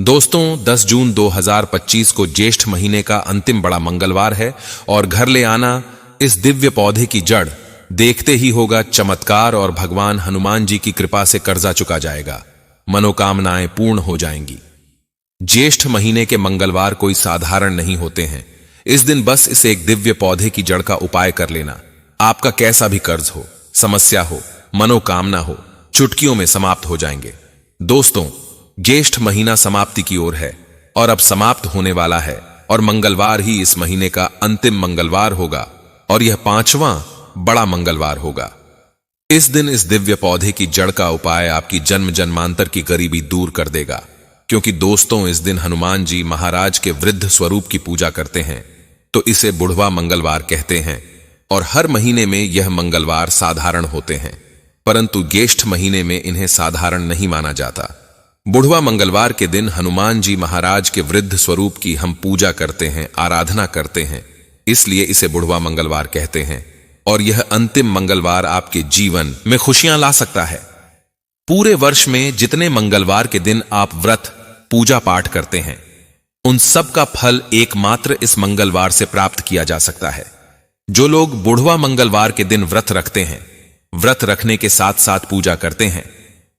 दोस्तों 10 जून 2025 को ज्येष्ठ महीने का अंतिम बड़ा मंगलवार है और घर ले आना इस दिव्य पौधे की जड़ देखते ही होगा चमत्कार और भगवान हनुमान जी की कृपा से कर्जा चुका जाएगा, मनोकामनाएं पूर्ण हो जाएंगी। ज्येष्ठ महीने के मंगलवार कोई साधारण नहीं होते हैं। इस दिन बस इस एक दिव्य पौधे की जड़ का उपाय कर लेना, आपका कैसा भी कर्ज हो, समस्या हो, मनोकामना हो, चुटकियों में समाप्त हो जाएंगे। दोस्तों, ज्येष्ठ महीना समाप्ति की ओर है और अब समाप्त होने वाला है और मंगलवार ही इस महीने का अंतिम मंगलवार होगा और यह 5वां बड़ा मंगलवार होगा। इस दिन इस दिव्य पौधे की जड़ का उपाय आपकी जन्म जन्मांतर की गरीबी दूर कर देगा, क्योंकि दोस्तों इस दिन हनुमान जी महाराज के वृद्ध स्वरूप की पूजा करते हैं, तो इसे बुढ़वा मंगलवार कहते हैं। और हर महीने में यह मंगलवार साधारण होते हैं, परंतु ज्येष्ठ महीने में इन्हें साधारण नहीं माना जाता। बुढ़वा मंगलवार के दिन हनुमान जी महाराज के वृद्ध स्वरूप की हम पूजा करते हैं, आराधना करते हैं, इसलिए इसे बुढ़वा मंगलवार कहते हैं। और यह अंतिम मंगलवार आपके जीवन में खुशियां ला सकता है। पूरे वर्ष में जितने मंगलवार के दिन आप व्रत पूजा पाठ करते हैं, उन सब का फल एकमात्र इस मंगलवार से प्राप्त किया जा सकता है। जो लोग बुढ़वा मंगलवार के दिन व्रत रखते हैं, व्रत रखने के साथ साथ पूजा करते हैं,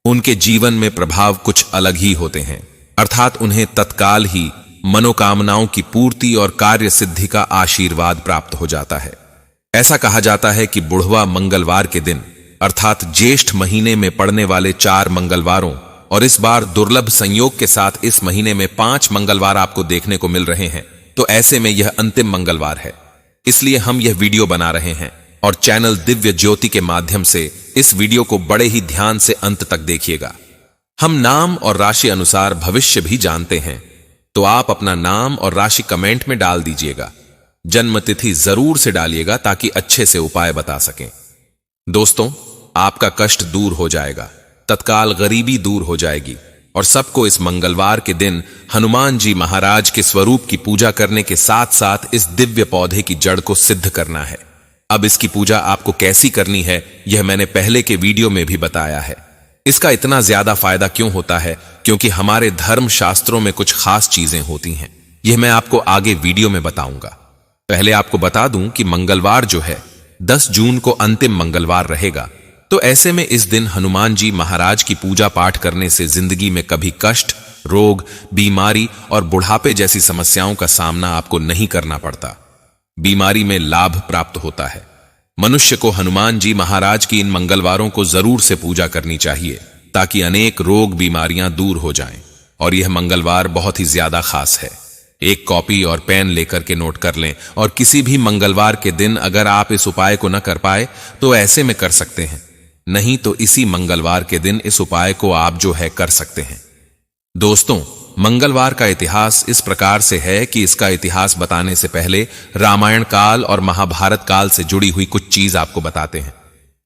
उनके जीवन में प्रभाव कुछ अलग ही होते हैं, अर्थात उन्हें तत्काल ही मनोकामनाओं की पूर्ति और कार्य सिद्धि का आशीर्वाद प्राप्त हो जाता है। ऐसा कहा जाता है कि बुढ़वा मंगलवार के दिन अर्थात ज्येष्ठ महीने में पड़ने वाले 4 मंगलवारों और इस बार दुर्लभ संयोग के साथ इस महीने में 5 मंगलवार आपको देखने को मिल रहे हैं, तो ऐसे में यह अंतिम मंगलवार है। इसलिए हम यह वीडियो बना रहे हैं और चैनल दिव्य ज्योति के माध्यम से इस वीडियो को बड़े ही ध्यान से अंत तक देखिएगा। हम नाम और राशि अनुसार भविष्य भी जानते हैं, तो आप अपना नाम और राशि कमेंट में डाल दीजिएगा। जन्म तिथि जरूर से डालिएगा ताकि अच्छे से उपाय बता सकें। दोस्तों, आपका कष्ट दूर हो जाएगा, तत्काल गरीबी दूर हो जाएगी और सबको इस मंगलवार के दिन हनुमान जी महाराज के स्वरूप की पूजा करने के साथ साथ इस दिव्य पौधे की जड़ को सिद्ध करना है। अब इसकी पूजा आपको कैसी करनी है, यह मैंने पहले के वीडियो में भी बताया है। इसका इतना ज्यादा फायदा क्यों होता है? क्योंकि हमारे धर्म शास्त्रों में कुछ खास चीजें होती हैं। यह मैं आपको आगे वीडियो में बताऊंगा। पहले आपको बता दूं कि मंगलवार जो है 10 जून को अंतिम मंगलवार रहेगा, तो ऐसे में इस दिन हनुमान जी महाराज की पूजा पाठ करने से जिंदगी में कभी कष्ट, रोग, बीमारी और बुढ़ापे जैसी समस्याओं का सामना आपको नहीं करना पड़ता। बीमारी में लाभ प्राप्त होता है। मनुष्य को हनुमान जी महाराज की इन मंगलवारों को जरूर से पूजा करनी चाहिए ताकि अनेक रोग बीमारियां दूर हो जाएं। और यह मंगलवार बहुत ही ज्यादा खास है। एक कॉपी और पेन लेकर के नोट कर लें और किसी भी मंगलवार के दिन अगर आप इस उपाय को न कर पाए तो ऐसे में कर सकते हैं, नहीं तो इसी मंगलवार के दिन इस उपाय को आप जो है कर सकते हैं। दोस्तों, मंगलवार का इतिहास इस प्रकार से है कि इसका इतिहास बताने से पहले रामायण काल और महाभारत काल से जुड़ी हुई कुछ चीज आपको बताते हैं।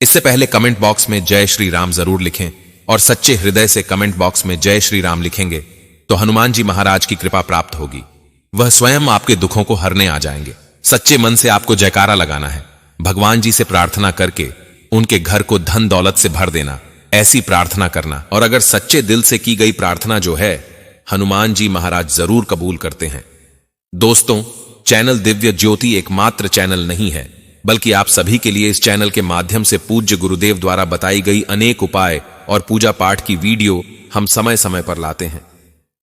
इससे पहले कमेंट बॉक्स में जय श्री राम जरूर लिखें और सच्चे हृदय से कमेंट बॉक्स में जय श्री राम लिखेंगे तो हनुमान जी महाराज की कृपा प्राप्त होगी। वह स्वयं आपके दुखों को हरने आ जाएंगे। सच्चे मन से आपको जयकारा लगाना है, भगवान जी से प्रार्थना करके उनके घर को धन दौलत से भर देना, ऐसी प्रार्थना करना। और अगर सच्चे दिल से की गई प्रार्थना जो है हनुमान जी महाराज जरूर कबूल करते हैं। दोस्तों, चैनल दिव्य ज्योति एकमात्र चैनल नहीं है, बल्कि आप सभी के लिए इस चैनल के माध्यम से पूज्य गुरुदेव द्वारा बताई गई अनेक उपाय और पूजा पाठ की वीडियो हम समय समय पर लाते हैं।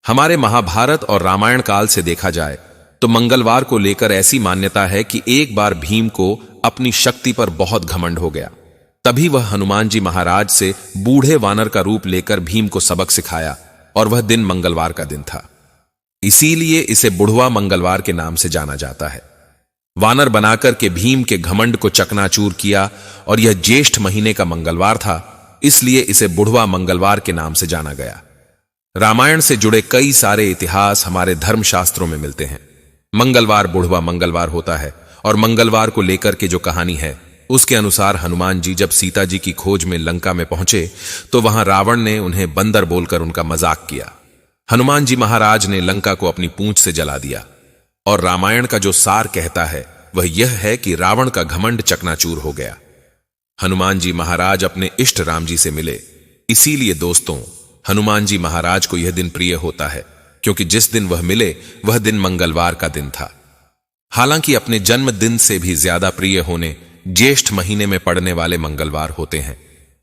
हमारे महाभारत और रामायण काल से देखा जाए तो मंगलवार को लेकर ऐसी मान्यता है कि एक बार भीम को अपनी शक्ति पर बहुत घमंड हो गया। तभी वह हनुमान जी महाराज से बूढ़े वानर का रूप लेकर भीम को सबक सिखाया और वह दिन मंगलवार का दिन था। इसीलिए इसे बुढ़वा मंगलवार के नाम से जाना जाता है। वानर बनाकर के भीम के घमंड को चकनाचूर किया और यह ज्येष्ठ महीने का मंगलवार था, इसलिए इसे बुढ़वा मंगलवार के नाम से जाना गया। रामायण से जुड़े कई सारे इतिहास हमारे धर्मशास्त्रों में मिलते हैं। मंगलवार बुढ़वा मंगलवार होता है और मंगलवार को लेकर के जो कहानी है उसके अनुसार हनुमान जी जब सीता जी की खोज में लंका में पहुंचे तो वहां रावण ने उन्हें बंदर बोलकर उनका मजाक किया। हनुमान जी महाराज ने लंका को अपनी पूंछ से जला दिया। और रामायण का जो सार कहता है वह यह है कि रावण का घमंड चकनाचूर हो गया। हनुमान जी महाराज अपने इष्ट राम जी से मिले। इसीलिए दोस्तों, हनुमान जी महाराज को यह दिन प्रिय होता है। क्योंकि जिस दिन वह मिले वह दिन मंगलवार का दिन था। हालांकि अपने जन्मदिन से भी ज्यादा प्रिय होने ज्येष्ठ महीने में पड़ने वाले मंगलवार होते हैं।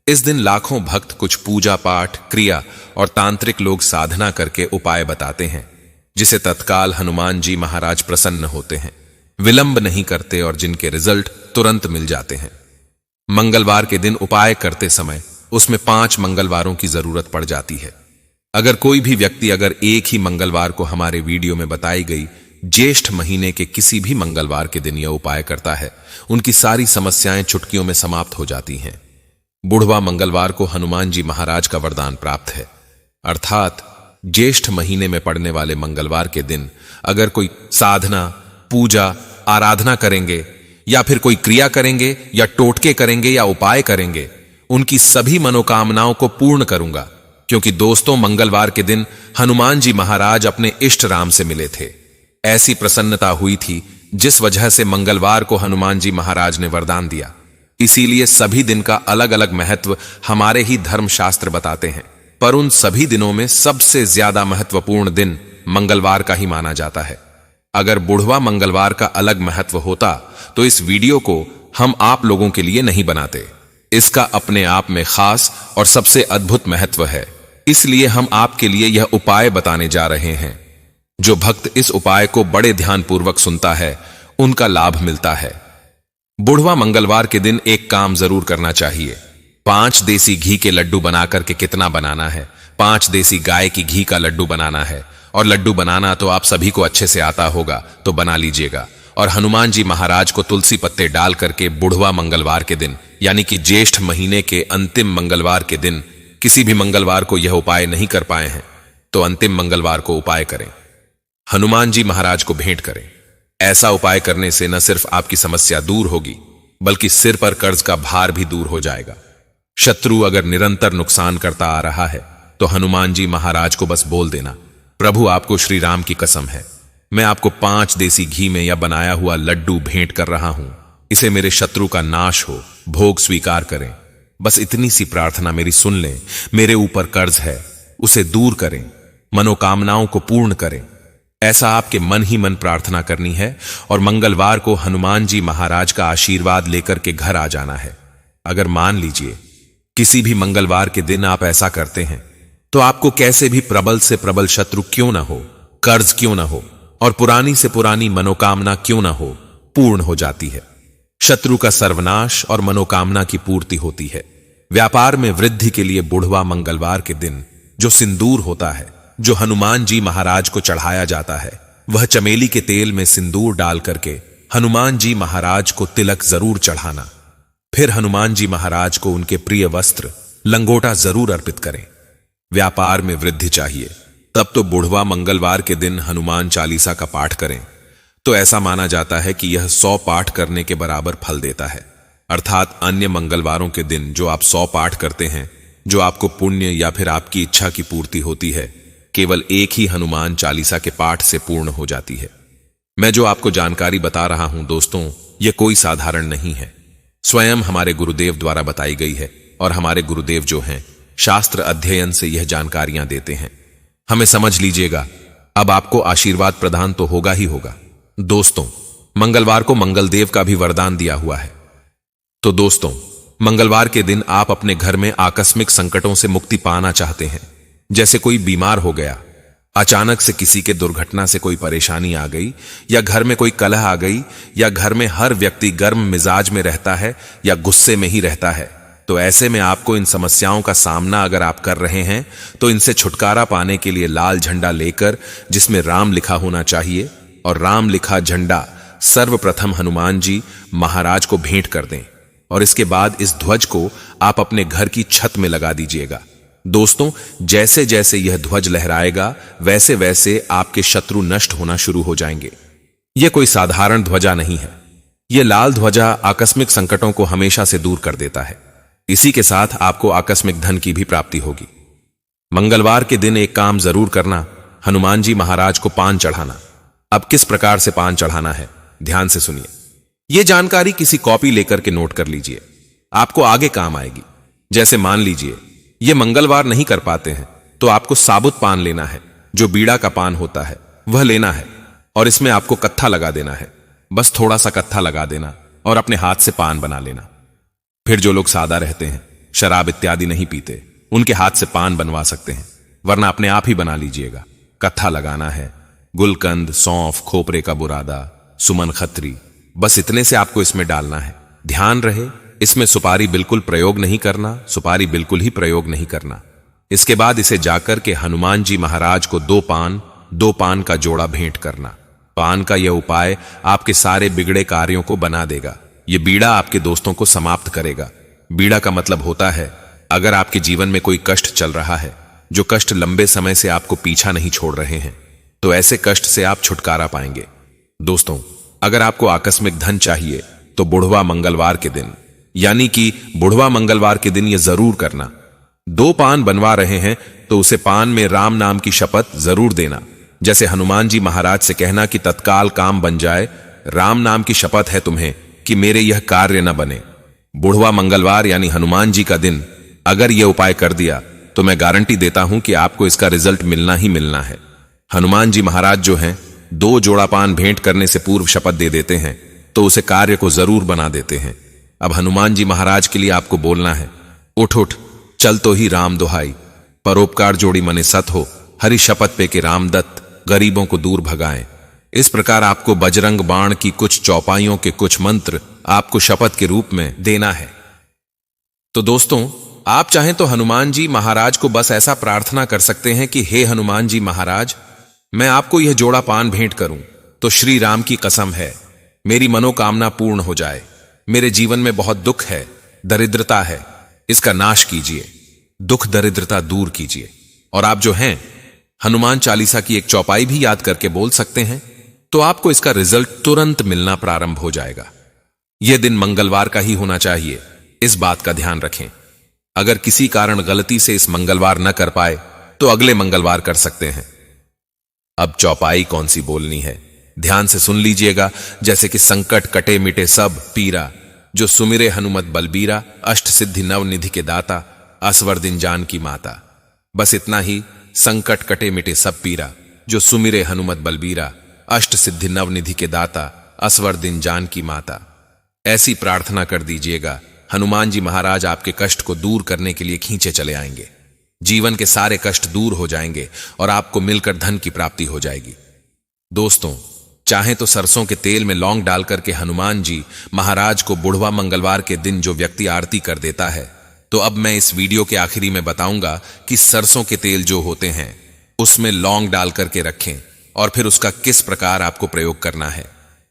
इस दिन लाखों भक्त कुछ पूजा पाठ, क्रिया और तांत्रिक लोग साधना करके उपाय बताते हैं, जिसे तत्काल हनुमान जी महाराज प्रसन्न होते हैं, विलंब नहीं करते और जिनके रिजल्ट तुरंत मिल जाते हैं। मंगलवार के दिन उपाय करते समय उसमें 5 मंगलवारों की जरूरत पड़ जाती है। अगर कोई भी व्यक्ति अगर एक ही मंगलवार को हमारे वीडियो में बताई गई ज्येष्ठ महीने के किसी भी मंगलवार के दिन यह उपाय करता है, उनकी सारी समस्याएं चुटकियों में समाप्त हो जाती हैं। बुढ़वा मंगलवार को हनुमान जी महाराज का वरदान प्राप्त है, अर्थात ज्येष्ठ महीने में पड़ने वाले मंगलवार के दिन अगर कोई साधना, पूजा, आराधना करेंगे या फिर कोई क्रिया करेंगे या टोटके करेंगे या उपाय करेंगे, उनकी सभी मनोकामनाओं को पूर्ण करूंगा। क्योंकि दोस्तों, मंगलवार के दिन हनुमान जी महाराज अपने इष्ट राम से मिले थे। ऐसी प्रसन्नता हुई थी जिस वजह से मंगलवार को हनुमान जी महाराज ने वरदान दिया। इसीलिए सभी दिन का अलग अलग महत्व हमारे ही धर्मशास्त्र बताते हैं, पर उन सभी दिनों में सबसे ज्यादा महत्वपूर्ण दिन मंगलवार का ही माना जाता है। अगर बुढ़वा मंगलवार का अलग महत्व होता तो इस वीडियो को हम आप लोगों के लिए नहीं बनाते। इसका अपने आप में खास और सबसे अद्भुत महत्व है, इसलिए हम आपके लिए यह उपाय बताने जा रहे हैं। जो भक्त इस उपाय को बड़े ध्यानपूर्वक सुनता है उनका लाभ मिलता है। बुढ़वा मंगलवार के दिन एक काम जरूर करना चाहिए। 5 देसी घी के लड्डू बनाकर के कितना बनाना है, 5 देसी गाय की घी का लड्डू बनाना है। और लड्डू बनाना तो आप सभी को अच्छे से आता होगा, तो बना लीजिएगा। और हनुमान जी महाराज को तुलसी पत्ते डाल करके बुढ़वा मंगलवार के दिन, यानी कि ज्येष्ठ महीने के अंतिम मंगलवार के दिन, किसी भी मंगलवार को यह उपाय नहीं कर पाए हैं तो अंतिम मंगलवार को उपाय करें, हनुमान जी महाराज को भेंट करें। ऐसा उपाय करने से न सिर्फ आपकी समस्या दूर होगी, बल्कि सिर पर कर्ज का भार भी दूर हो जाएगा। शत्रु अगर निरंतर नुकसान करता आ रहा है तो हनुमान जी महाराज को बस बोल देना, प्रभु आपको श्री राम की कसम है, मैं आपको 5 देसी घी में या बनाया हुआ लड्डू भेंट कर रहा हूं, इसे मेरे शत्रु का नाश हो, भोग स्वीकार करें। बस इतनी सी प्रार्थना मेरी सुन लें। मेरे ऊपर कर्ज है, उसे दूर करें, मनोकामनाओं को पूर्ण करें। ऐसा आपके मन ही मन प्रार्थना करनी है और मंगलवार को हनुमान जी महाराज का आशीर्वाद लेकर के घर आ जाना है। अगर मान लीजिए किसी भी मंगलवार के दिन आप ऐसा करते हैं तो आपको कैसे भी प्रबल से प्रबल शत्रु क्यों ना हो, कर्ज क्यों ना हो और पुरानी से पुरानी मनोकामना क्यों ना हो, पूर्ण हो जाती है। शत्रु का सर्वनाश और मनोकामना की पूर्ति होती है। व्यापार में वृद्धि के लिए बुढ़वा मंगलवार के दिन जो सिंदूर होता है, जो हनुमान जी महाराज को चढ़ाया जाता है, वह चमेली के तेल में सिंदूर डाल करके हनुमान जी महाराज को तिलक जरूर चढ़ाना। फिर हनुमान जी महाराज को उनके प्रिय वस्त्र लंगोटा जरूर अर्पित करें। व्यापार में वृद्धि चाहिए तब तो बुढ़वा मंगलवार के दिन हनुमान चालीसा का पाठ करें। तो ऐसा माना जाता है कि यह 100 पाठ करने के बराबर फल देता है। अर्थात अन्य मंगलवारों के दिन जो आप 100 पाठ करते हैं, जो आपको पुण्य या फिर आपकी इच्छा की पूर्ति होती है, केवल एक ही हनुमान चालीसा के पाठ से पूर्ण हो जाती है। मैं जो आपको जानकारी बता रहा हूं दोस्तों, यह कोई साधारण नहीं है, स्वयं हमारे गुरुदेव द्वारा बताई गई है। और हमारे गुरुदेव जो हैं शास्त्र अध्ययन से यह जानकारियां देते हैं। हमें समझ लीजिएगा, अब आपको आशीर्वाद प्रदान तो होगा ही होगा। दोस्तों, मंगलवार को मंगलदेव का भी वरदान दिया हुआ है। तो दोस्तों, मंगलवार के दिन आप अपने घर में आकस्मिक संकटों से मुक्ति पाना चाहते हैं, जैसे कोई बीमार हो गया, अचानक से किसी के दुर्घटना से कोई परेशानी आ गई, या घर में कोई कलह आ गई, या घर में हर व्यक्ति गर्म मिजाज में रहता है या गुस्से में ही रहता है, तो ऐसे में आपको इन समस्याओं का सामना अगर आप कर रहे हैं तो इनसे छुटकारा पाने के लिए लाल झंडा लेकर, जिसमें राम लिखा होना चाहिए, और राम लिखा झंडा सर्वप्रथम हनुमान जी महाराज को भेंट कर दें। और इसके बाद इस ध्वज को आप अपने घर की छत में लगा दीजिएगा। दोस्तों, जैसे जैसे यह ध्वज लहराएगा वैसे वैसे आपके शत्रु नष्ट होना शुरू हो जाएंगे। यह कोई साधारण ध्वजा नहीं है। यह लाल ध्वजा आकस्मिक संकटों को हमेशा से दूर कर देता है। इसी के साथ आपको आकस्मिक धन की भी प्राप्ति होगी। मंगलवार के दिन एक काम जरूर करना, हनुमान जी महाराज को पान चढ़ाना। अब किस प्रकार से पान चढ़ाना है, ध्यान से सुनिए। यह जानकारी किसी कॉपी लेकर के नोट कर लीजिए, आपको आगे काम आएगी। जैसे मान लीजिए ये मंगलवार नहीं कर पाते हैं तो आपको साबुत पान लेना है। जो बीड़ा का पान होता है वह लेना है और इसमें आपको कत्था लगा देना है। बस थोड़ा सा कत्था लगा देना और अपने हाथ से पान बना लेना। फिर जो लोग सादा रहते हैं, शराब इत्यादि नहीं पीते, उनके हाथ से पान बनवा सकते हैं, वरना अपने आप ही बना लीजिएगा। कत्था लगाना है, गुलकंद, सौंफ, खोपरे का बुरादा, सुमन खत्री, बस इतने से आपको इसमें डालना है। ध्यान रहे, इसमें सुपारी बिल्कुल प्रयोग नहीं करना, सुपारी बिल्कुल ही प्रयोग नहीं करना। इसके बाद इसे जाकर के हनुमान जी महाराज को दो पान का जोड़ा भेंट करना। पान का यह उपाय आपके सारे बिगड़े कार्यों को बना देगा। यह बीड़ा आपके दोस्तों को समाप्त करेगा। बीड़ा का मतलब होता है अगर आपके जीवन में कोई कष्ट चल रहा है, जो कष्ट लंबे समय से आपको पीछा नहीं छोड़ रहे हैं, तो ऐसे कष्ट से आप छुटकारा पाएंगे। दोस्तों, अगर आपको आकस्मिक धन चाहिए तो बुढ़वा मंगलवार के दिन, यानी कि बुढ़वा मंगलवार के दिन यह जरूर करना। दो पान बनवा रहे हैं तो उसे पान में राम नाम की शपथ जरूर देना। जैसे हनुमान जी महाराज से कहना कि तत्काल काम बन जाए, राम नाम की शपथ है तुम्हें कि मेरे यह कार्य न बने। बुढ़वा मंगलवार यानी हनुमान जी का दिन अगर यह उपाय कर दिया तो मैं गारंटी देता हूं कि आपको इसका रिजल्ट मिलना ही मिलना है। हनुमान जी महाराज जो हैं, दो जोड़ा पान भेंट करने से पूर्व शपथ दे देते हैं तो उसे कार्य को जरूर बना देते हैं। अब हनुमान जी महाराज के लिए आपको बोलना है, उठ उठ चल तो ही राम दुहाई, परोपकार जोड़ी मने सत हो, हरि शपथ पे के रामदत्त, गरीबों को दूर भगाएं। इस प्रकार आपको बजरंग बाण की कुछ चौपाइयों के कुछ मंत्र आपको शपथ के रूप में देना है। तो दोस्तों, आप चाहें तो हनुमान जी महाराज को बस ऐसा प्रार्थना कर सकते हैं कि हे हनुमान जी महाराज, मैं आपको यह जोड़ा पान भेंट करूं तो श्री राम की कसम है मेरी मनोकामना पूर्ण हो जाए। मेरे जीवन में बहुत दुख है, दरिद्रता है, इसका नाश कीजिए, दुख दरिद्रता दूर कीजिए। और आप जो हैं हनुमान चालीसा की एक चौपाई भी याद करके बोल सकते हैं तो आपको इसका रिजल्ट तुरंत मिलना प्रारंभ हो जाएगा। यह दिन मंगलवार का ही होना चाहिए, इस बात का ध्यान रखें। अगर किसी कारण गलती से इस मंगलवार न कर पाए तो अगले मंगलवार कर सकते हैं। अब चौपाई कौन सी बोलनी है, ध्यान से सुन लीजिएगा। जैसे कि संकट कटे मिटे सब पीरा, जो सुमिरे हनुमत बलबीरा, अष्ट सिद्धि नव निधि के दाता, असवर दिन जान की माता। बस इतना ही, संकट कटे मिटे सब पीरा, जो सुमिरे हनुमत बलबीरा, अष्ट सिद्धि नव निधि के दाता, असवर दिन जान की माता। ऐसी प्रार्थना कर दीजिएगा, हनुमान जी महाराज आपके कष्ट को दूर करने के लिए खींचे चले आएंगे। जीवन के सारे कष्ट दूर हो जाएंगे और आपको मिलकर धन की प्राप्ति हो जाएगी। दोस्तों, चाहे तो सरसों के तेल में लौंग डालकर के हनुमान जी महाराज को बुढ़वा मंगलवार के दिन जो व्यक्ति आरती कर देता है, तो अब मैं इस वीडियो के आखिरी में बताऊंगा कि सरसों के तेल जो होते हैं उसमें लौंग डाल करके रखें और फिर उसका किस प्रकार आपको प्रयोग करना है।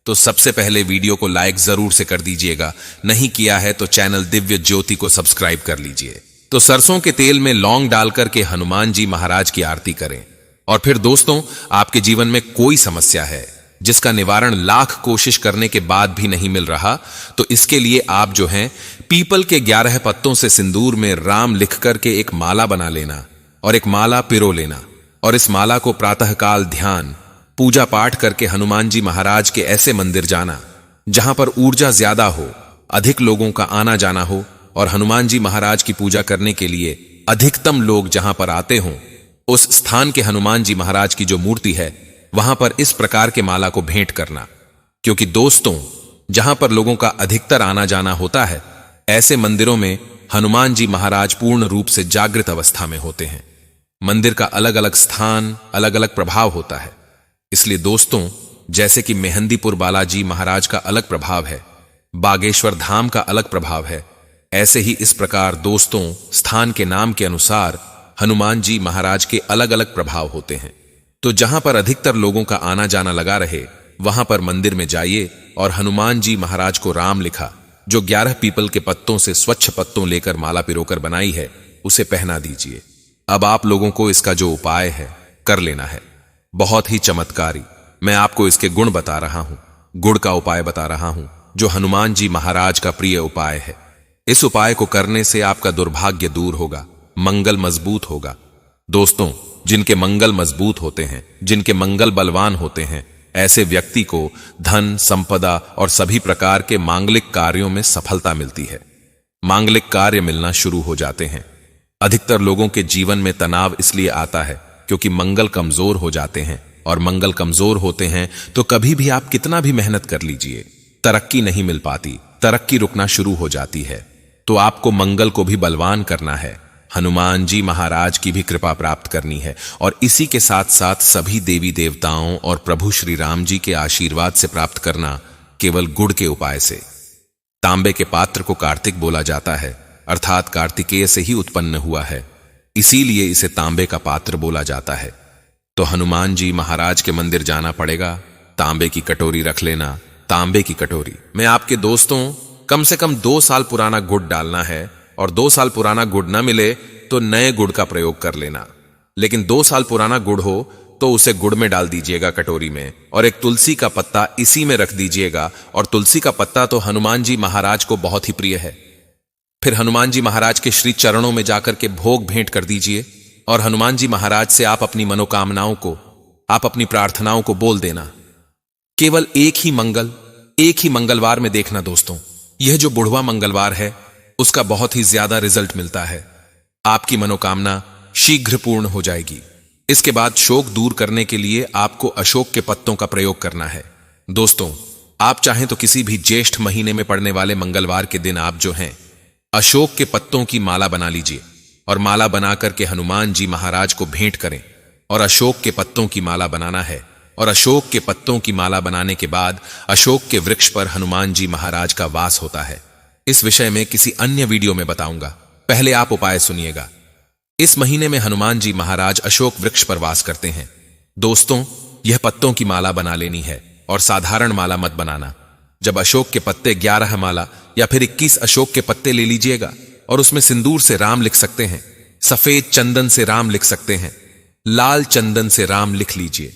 तो सबसे पहले वीडियो को लाइक जरूर से कर दीजिएगा, नहीं किया है तो चैनल दिव्य ज्योति को सब्सक्राइब कर लीजिए। तो सरसों के तेल में लौंग डालकर के हनुमान जी महाराज की आरती करें। और फिर दोस्तों, आपके जीवन में कोई समस्या है जिसका निवारण लाख कोशिश करने के बाद भी नहीं मिल रहा, तो इसके लिए आप जो हैं पीपल के 11 पत्तों से सिंदूर में राम लिख करके एक माला बना लेना और एक माला पिरो लेना और इस माला को प्रातःकाल ध्यान पूजा पाठ करके हनुमान जी महाराज के ऐसे मंदिर जाना जहां पर ऊर्जा ज्यादा हो, अधिक लोगों का आना जाना हो और हनुमान जी महाराज की पूजा करने के लिए अधिकतम लोग जहां पर आते हों, उस स्थान के हनुमान जी महाराज की जो मूर्ति है वहां पर इस प्रकार के माला को भेंट करना। क्योंकि दोस्तों, जहां पर लोगों का अधिकतर आना जाना होता है, ऐसे मंदिरों में हनुमान जी महाराज पूर्ण रूप से जागृत अवस्था में होते हैं। मंदिर का अलग अलग स्थान, अलग अलग प्रभाव होता है। इसलिए दोस्तों, जैसे कि मेहंदीपुर बालाजी महाराज का अलग प्रभाव है, बागेश्वर धाम का अलग प्रभाव है, ऐसे ही इस प्रकार दोस्तों स्थान के नाम के अनुसार हनुमान जी महाराज के अलग अलग प्रभाव होते हैं। तो जहां पर अधिकतर लोगों का आना जाना लगा रहे, वहां पर मंदिर में जाइए और हनुमान जी महाराज को राम लिखा जो 11 पीपल के पत्तों से स्वच्छ पत्तों लेकर माला पिरोकर बनाई है, उसे पहना दीजिए। अब आप लोगों को इसका जो उपाय है कर लेना है, बहुत ही चमत्कारी। मैं आपको इसके गुण बता रहा हूं, गुड़ का उपाय बता रहा हूं, जो हनुमान जी महाराज का प्रिय उपाय है। इस उपाय को करने से आपका दुर्भाग्य दूर होगा, मंगल मजबूत होगा। दोस्तों, जिनके मंगल मजबूत होते हैं, जिनके मंगल बलवान होते हैं, ऐसे व्यक्ति को धन, संपदा और सभी प्रकार के मांगलिक कार्यों में सफलता मिलती है। मांगलिक कार्य मिलना शुरू हो जाते हैं। अधिकतर लोगों के जीवन में तनाव इसलिए आता है क्योंकि मंगल कमजोर हो जाते हैं, और मंगल कमजोर होते हैं तो कभी भी आप कितना भी मेहनत कर लीजिए, तरक्की नहीं मिल पाती, तरक्की रुकना शुरू हो जाती है। तो आपको मंगल को भी बलवान करना है, हनुमान जी महाराज की भी कृपा प्राप्त करनी है, और इसी के साथ साथ सभी देवी देवताओं और प्रभु श्री राम जी के आशीर्वाद से प्राप्त करना केवल गुड़ के उपाय से। तांबे के पात्र को कार्तिक बोला जाता है, अर्थात कार्तिकेय से ही उत्पन्न हुआ है, इसीलिए इसे तांबे का पात्र बोला जाता है। तो हनुमान जी महाराज के मंदिर जाना पड़ेगा, तांबे की कटोरी रख लेना, तांबे की कटोरी में आपके दोस्तों कम से कम 2 साल पुराना गुड़ डालना है, और 2 साल पुराना गुड़ न मिले तो नए गुड़ का प्रयोग कर लेना। लेकिन 2 साल पुराना गुड़ हो तो उसे गुड़ में डाल दीजिएगा कटोरी में, और एक तुलसी का पत्ता इसी में रख दीजिएगा, और तुलसी का पत्ता तो हनुमान जी महाराज को बहुत ही प्रिय है। फिर हनुमान जी महाराज के श्री चरणों में जाकर के भोग भेंट कर दीजिए, और हनुमान जी महाराज से आप अपनी मनोकामनाओं को, आप अपनी प्रार्थनाओं को बोल देना। केवल एक ही मंगलवार में देखना दोस्तों, यह जो बुढ़वा मंगलवार है उसका बहुत ही ज्यादा रिजल्ट मिलता है, आपकी मनोकामना शीघ्र पूर्ण हो जाएगी। इसके बाद शोक दूर करने के लिए आपको अशोक के पत्तों का प्रयोग करना है। दोस्तों, आप चाहें तो किसी भी ज्येष्ठ महीने में पड़ने वाले मंगलवार के दिन आप जो हैं अशोक के पत्तों की माला बना लीजिए, और माला बना करके हनुमान जी महाराज को भेंट करें। और अशोक के पत्तों की माला बनाना है, और अशोक के पत्तों की माला बनाने के बाद अशोक के वृक्ष पर हनुमान जी महाराज का वास होता है। इस विषय में किसी अन्य वीडियो में बताऊंगा, पहले आप उपाय सुनिएगा। इस महीने में हनुमान जी महाराज अशोक वृक्ष पर वास करते हैं। दोस्तों, यह पत्तों की माला बना लेनी है, और साधारण माला मत बनाना। जब अशोक के पत्ते 11 माला या फिर 21 अशोक के पत्ते ले लीजिएगा, और उसमें सिंदूर से राम लिख सकते हैं, सफेद चंदन से राम लिख सकते हैं, लाल चंदन से राम लिख लीजिए।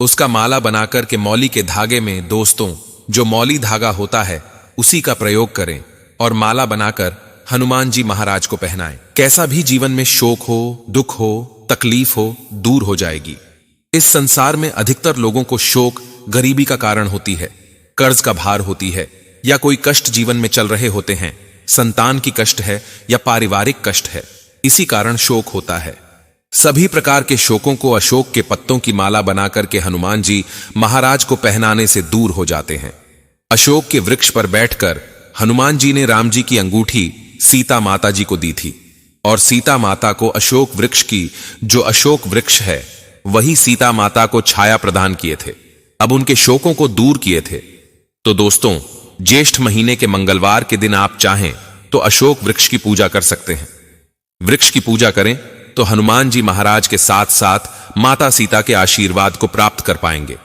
उसका माला बनाकर के मौली के धागे में, दोस्तों जो मौली धागा होता है उसी का प्रयोग करें, और माला बनाकर हनुमान जी महाराज को पहनाएं। कैसा भी जीवन में शोक हो, दुख हो, तकलीफ हो, दूर हो जाएगी। इस संसार में अधिकतर लोगों को शोक गरीबी का कारण होती है, कर्ज का भार होती है, या कोई कष्ट जीवन में चल रहे होते हैं, संतान की कष्ट है या पारिवारिक कष्ट है, इसी कारण शोक होता है। सभी प्रकार के शोकों को अशोक के पत्तों की माला बनाकर के हनुमान जी महाराज को पहनाने से दूर हो जाते हैं। अशोक के वृक्ष पर बैठकर हनुमान जी ने राम जी की अंगूठी सीता माता जी को दी थी, और सीता माता को अशोक वृक्ष की, जो अशोक वृक्ष है वही सीता माता को छाया प्रदान किए थे, अब उनके शोकों को दूर किए थे। तो दोस्तों, ज्येष्ठ महीने के मंगलवार के दिन आप चाहें तो अशोक वृक्ष की पूजा कर सकते हैं। वृक्ष की पूजा करें तो हनुमान जी महाराज के साथ साथ माता सीता के आशीर्वाद को प्राप्त कर पाएंगे।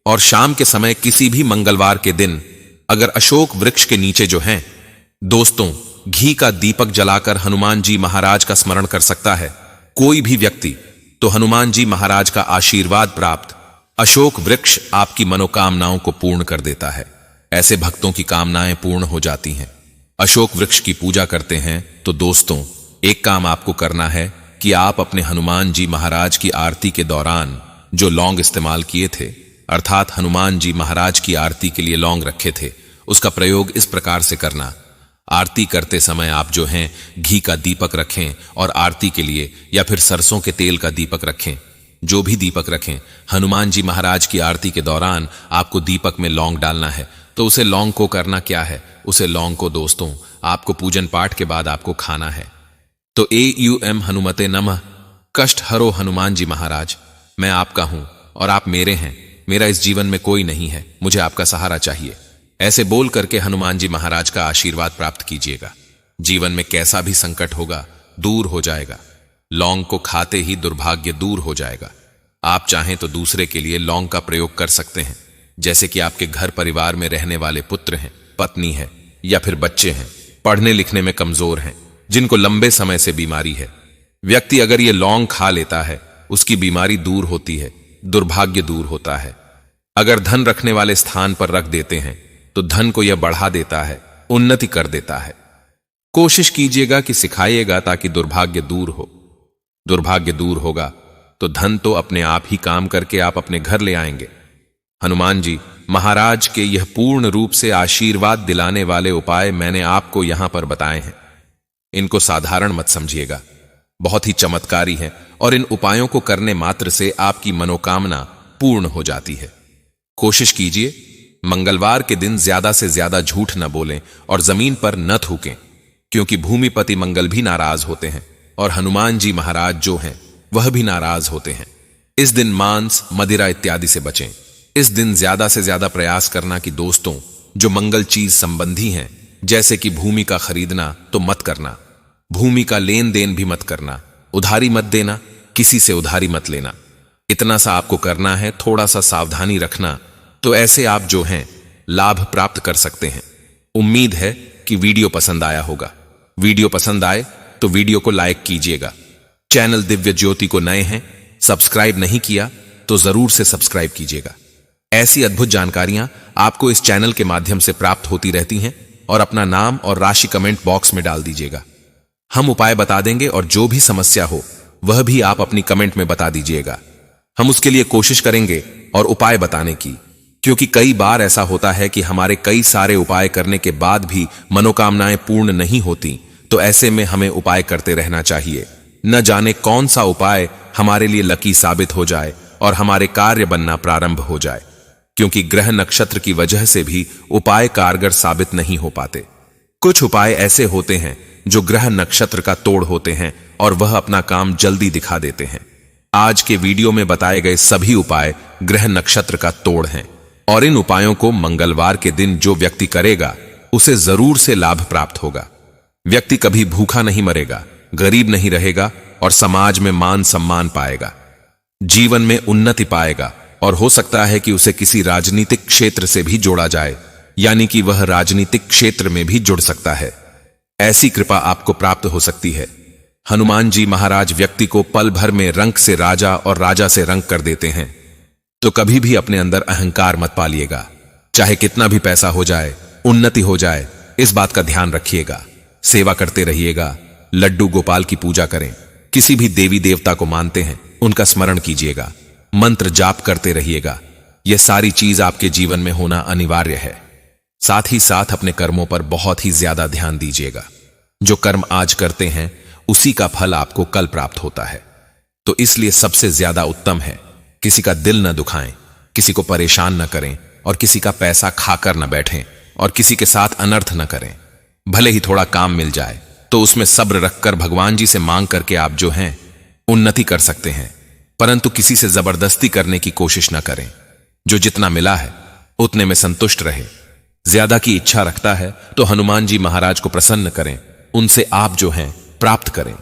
और शाम के समय किसी भी मंगलवार के दिन अगर अशोक वृक्ष के नीचे जो हैं, दोस्तों घी का दीपक जलाकर हनुमान जी महाराज का स्मरण कर सकता है कोई भी व्यक्ति, तो हनुमान जी महाराज का आशीर्वाद प्राप्त अशोक वृक्ष आपकी मनोकामनाओं को पूर्ण कर देता है। ऐसे भक्तों की कामनाएं पूर्ण हो जाती हैं। अशोक वृक्ष की पूजा करते हैं तो दोस्तों, एक काम आपको करना है कि आप अपने हनुमान जी महाराज की आरती के दौरान जो लौंग इस्तेमाल किए थे, अर्थात हनुमान जी महाराज की आरती के लिए लौंग रखे थे, उसका प्रयोग इस प्रकार से करना। आरती करते समय आप जो हैं घी का दीपक रखें, और आरती के लिए या फिर सरसों के तेल का दीपक रखें, जो भी दीपक रखें। हनुमान जी महाराज की आरती के दौरान आपको दीपक में लौंग डालना है। तो उसे लौंग को करना क्या है, उसे लौंग को दोस्तों आपको पूजन पाठ के बाद आपको खाना है। तो AUM हनुमते नमः, कष्ट हरो हनुमान जी महाराज, मैं आपका हूं और आप मेरे हैं, मेरा इस जीवन में कोई नहीं है, मुझे आपका सहारा चाहिए। ऐसे बोल करके हनुमान जी महाराज का आशीर्वाद प्राप्त कीजिएगा। जीवन में कैसा भी संकट होगा दूर हो जाएगा। लौंग को खाते ही दुर्भाग्य दूर हो जाएगा। आप चाहें तो दूसरे के लिए लौंग का प्रयोग कर सकते हैं, जैसे कि आपके घर परिवार में रहने वाले पुत्र हैं, पत्नी है या फिर बच्चे हैं, पढ़ने लिखने में कमजोर हैं, जिनको लंबे समय से बीमारी है। व्यक्ति अगर ये लौंग खा लेता है, उसकी बीमारी दूर होती है, दुर्भाग्य दूर होता है। अगर धन रखने वाले स्थान पर रख देते हैं तो धन को यह बढ़ा देता है, उन्नति कर देता है। कोशिश कीजिएगा कि सिखाइएगा ताकि दुर्भाग्य दूर हो। दुर्भाग्य दूर होगा तो धन तो अपने आप ही काम करके आप अपने घर ले आएंगे। हनुमान जी महाराज के यह पूर्ण रूप से आशीर्वाद दिलाने वाले उपाय मैंने आपको यहां पर बताए हैं। इनको साधारण मत समझिएगा। बहुत ही चमत्कारी हैं और इन उपायों को करने मात्र से आपकी मनोकामना पूर्ण हो जाती है। कोशिश कीजिए, मंगलवार के दिन ज्यादा से ज्यादा झूठ न बोलें और जमीन पर न थूकें, क्योंकि भूमिपति मंगल भी नाराज होते हैं और हनुमान जी महाराज जो हैं वह भी नाराज होते हैं। इस दिन मांस, मदिरा इत्यादि से बचें। इस दिन ज्यादा से ज्यादा प्रयास करना कि दोस्तों जो मंगल चीज संबंधी हैं, जैसे कि भूमि का खरीदना तो मत करना, भूमि का लेन देन भी मत करना, उधारी मत देना, किसी से उधारी मत लेना। इतना सा आपको करना है, थोड़ा सा सावधानी रखना, तो ऐसे आप जो हैं लाभ प्राप्त कर सकते हैं। उम्मीद है कि वीडियो पसंद आया होगा। वीडियो पसंद आए तो वीडियो को लाइक कीजिएगा। चैनल दिव्य ज्योति को नए हैं, सब्सक्राइब नहीं किया तो जरूर से सब्सक्राइब कीजिएगा। ऐसी अद्भुत जानकारियां आपको इस चैनल के माध्यम से प्राप्त होती रहती हैं और अपना नाम और राशि कमेंट बॉक्स में डाल दीजिएगा। हम उपाय बता देंगे और जो भी समस्या हो वह भी आप अपनी कमेंट में बता दीजिएगा। हम उसके लिए कोशिश करेंगे और उपाय बताने की, क्योंकि कई बार ऐसा होता है कि हमारे कई सारे उपाय करने के बाद भी मनोकामनाएं पूर्ण नहीं होती, तो ऐसे में हमें उपाय करते रहना चाहिए। न जाने कौन सा उपाय हमारे लिए लकी साबित हो जाए और हमारे कार्य बनना प्रारंभ हो जाए, क्योंकि ग्रह नक्षत्र की वजह से भी उपाय कारगर साबित नहीं हो पाते। कुछ उपाय ऐसे होते हैं जो ग्रह नक्षत्र का तोड़ होते हैं और वह अपना काम जल्दी दिखा देते हैं। आज के वीडियो में बताए गए सभी उपाय ग्रह नक्षत्र का तोड़ हैं और इन उपायों को मंगलवार के दिन जो व्यक्ति करेगा उसे जरूर से लाभ प्राप्त होगा। व्यक्ति कभी भूखा नहीं मरेगा, गरीब नहीं रहेगा और समाज में मान सम्मान पाएगा, जीवन में उन्नति पाएगा और हो सकता है कि उसे किसी राजनीतिक क्षेत्र से भी जोड़ा जाए, यानी कि वह राजनीतिक क्षेत्र में भी जुड़ सकता है। ऐसी कृपा आपको प्राप्त हो सकती है। हनुमान जी महाराज व्यक्ति को पल भर में रंक से राजा और राजा से रंक कर देते हैं। तो कभी भी अपने अंदर अहंकार मत पालिएगा। चाहे कितना भी पैसा हो जाए, उन्नति हो जाए, इस बात का ध्यान रखिएगा। सेवा करते रहिएगा। लड्डू गोपाल की पूजा करें। किसी भी देवी देवता को मानते हैं उनका स्मरण कीजिएगा। मंत्र जाप करते रहिएगा। यह सारी चीज आपके जीवन में होना अनिवार्य है। साथ ही साथ अपने कर्मों पर बहुत ही ज्यादा ध्यान दीजिएगा। जो कर्म आज करते हैं उसी का फल आपको कल प्राप्त होता है। तो इसलिए सबसे ज्यादा उत्तम है किसी का दिल न दुखाएं, किसी को परेशान न करें और किसी का पैसा खाकर न बैठें और किसी के साथ अनर्थ न करें। भले ही थोड़ा काम मिल जाए तो उसमें सब्र रखकर भगवान जी से मांग करके आप जो हैं उन्नति कर सकते हैं, परंतु किसी से जबरदस्ती करने की कोशिश न करें। जो जितना मिला है उतने में संतुष्ट रहे। ज्यादा की इच्छा रखता है तो हनुमान जी महाराज को प्रसन्न करें, उनसे आप जो हैं प्राप्त करें।